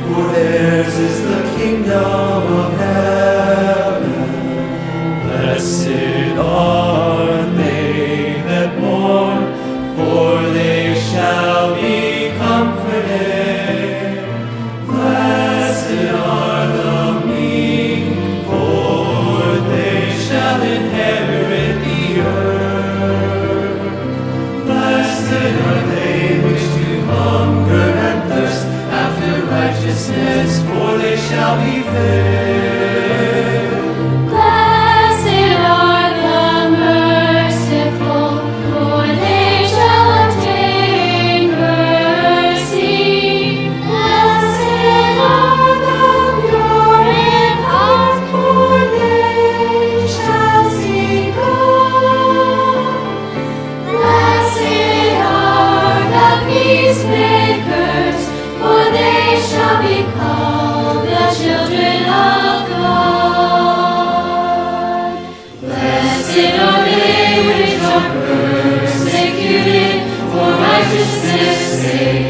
for theirs is the kingdom of heaven. Blessed are they that mourn, for they shall be comforted. Blessed are the meek, for they shall inherit the earth. Blessed are they which do hunger and thirst after righteousness, for they shall be filled. Blessed are the merciful, for they shall obtain mercy. Blessed are the pure in heart, for they shall see God. Blessed are the peacemakers, for they shall be called the children of God. Blessed are they which are persecuted for righteousness' sake,